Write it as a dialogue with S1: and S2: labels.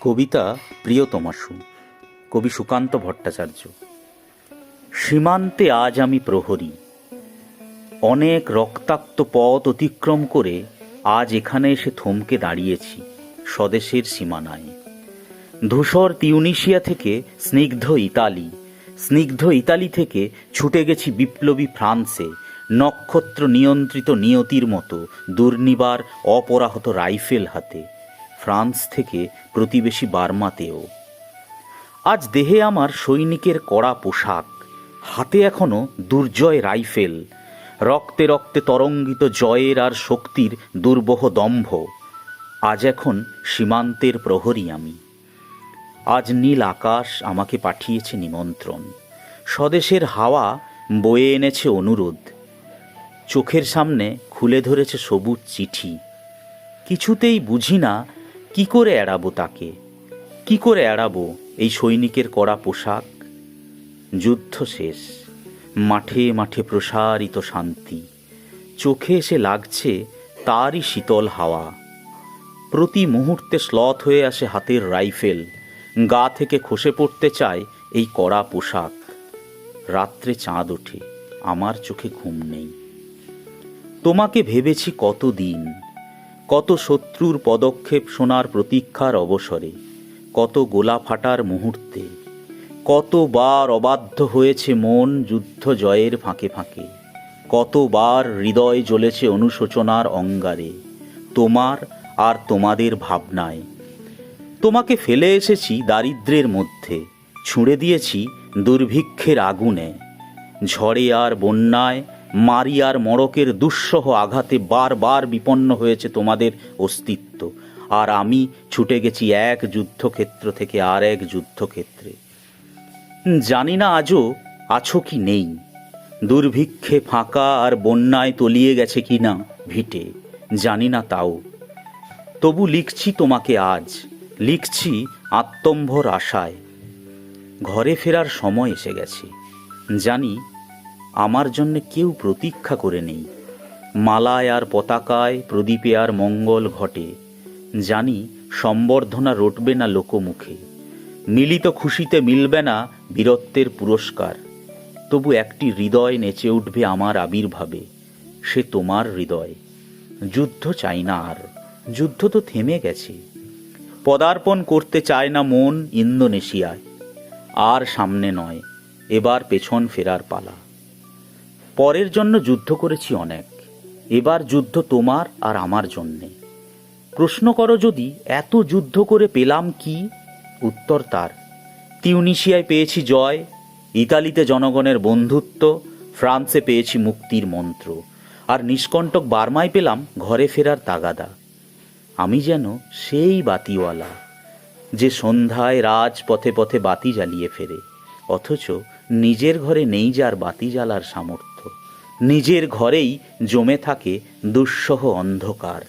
S1: কবিতা প্রিয়তমাশু, কবি সুকান্ত ভট্টাচার্য। সীমান্তে আজ আমি প্রহরী, অনেক রক্তাক্ত পথ অতিক্রম করে আজ এখানে এসে থমকে দাঁড়িয়েছি স্বদেশের সীমানায়। ধূসর তিউনিশিয়া থেকে স্নিগ্ধ ইতালি থেকে ছুটে গেছি বিপ্লবী ফ্রান্সে, নক্ষত্র নিয়ন্ত্রিত নিয়তির মতো দুর্নিবার অপরাহত রাইফেল হাতে, ফ্রান্স থেকে প্রতিবেশী বার্মাতেও। আজ দেহে আমার সৈনিকের কড়া পোশাক, হাতে এখনো দুর্জয় রাইফেল, রক্তে রক্তে তরঙ্গিত জয়ের আর শক্তির দুর্বহ দম্ভ। আজ এখন সীমান্তের প্রহরী আমি। আজ নীল আকাশ আমাকে পাঠিয়েছে নিমন্ত্রণ, স্বদেশের হাওয়া বয়ে এনেছে অনুরোধ, চোখের সামনে খুলে ধরেছে সবুজ চিঠি। কিছুতেই বুঝি না কি করে এড়াবো তাকে, কি করে এড়াবো এই সৈনিকের কড়া পোশাক। যুদ্ধ শেষ, মাঠে মাঠে প্রসারিত শান্তি, চোখে এসে লাগছে তারই শীতল হাওয়া। প্রতি মুহূর্তে শ্লথ হয়ে আসে হাতের রাইফেল, গা থেকে খসে পড়তে চায় এই কড়া পোশাক। রাত্রে চাঁদ ওঠে, আমার চোখে ঘুম নেই। তোমাকে ভেবেছি কতদিন, কত শত্রুর পদক্ষেপ শোনার প্রতীক্ষার অবসরে, কত গোলা ফাটার মুহূর্তে, কতবার অবাধ্য হয়েছে মন যুদ্ধ জয়ের ফাঁকে ফাঁকে, কতবার হৃদয় জ্বলেছে অনুশোচনার অঙ্গারে তোমার আর তোমাদের ভাবনায়। তোমাকে ফেলে এসেছি দারিদ্র্যের মধ্যে, ছুঁড়ে দিয়েছি দুর্ভিক্ষের আগুনে, ঝড়ে আর বন্যায়, মারি আর মড়কের দুঃসহ আঘাতে বারবার বিপন্ন হয়েছে তোমাদের অস্তিত্ব, আর আমি ছুটে গেছি এক যুদ্ধক্ষেত্র থেকে আর এক যুদ্ধক্ষেত্রে। জানি না আজও আছো কি নেই, দুর্ভিক্ষে ফাঁকা আর বন্যায় তলিয়ে গেছে কি না ভিটে, জানি না তাও। তবু লিখছি তোমাকে আজ, লিখছি আত্মম্ভর আশায়। ঘরে ফেরার সময় এসে গেছে, জানি আমার জন্যে কেউ প্রতীক্ষা করে নেই। মালায় আর পতাকায়, প্রদীপে আর মঙ্গল ঘটে, জানি সম্বর্ধনা রটবে না লোকমুখে, মিলিত খুশিতে মিলবে না বীরত্বের পুরস্কার। তবু একটি হৃদয় নেচে উঠবে আমার আবির্ভাবে, সে তোমার হৃদয়। যুদ্ধ চাই না আর, যুদ্ধ তো থেমে গেছে। পদার্পণ করতে চায় না মন ইন্দোনেশিয়ায়, আর সামনে নয়, এবার পেছন ফেরার পালা। পরের জন্য যুদ্ধ করেছি অনেক, এবার যুদ্ধ তোমার আর আমার জন্যে। প্রশ্ন করো যদি এত যুদ্ধ করে পেলাম কি, উত্তর তার, তিউনিশিয়ায় পেয়েছি জয়, ইতালিতে জনগণের বন্ধুত্ব, ফ্রান্সে পেয়েছি মুক্তির মন্ত্র, আর নিষ্কণ্টক বার্মায় পেলাম ঘরে ফেরার তাগাদা। আমি যেন সেই বাতিওয়ালা, যে সন্ধ্যায় রাজপথে পথে বাতি জ্বালিয়ে ফেরে, অথচ নিজের ঘরে নেই যার বাতি জ্বালার সামর্থ্য, নিজের ঘরেই জমে থাকে দুঃসহ অন্ধকার।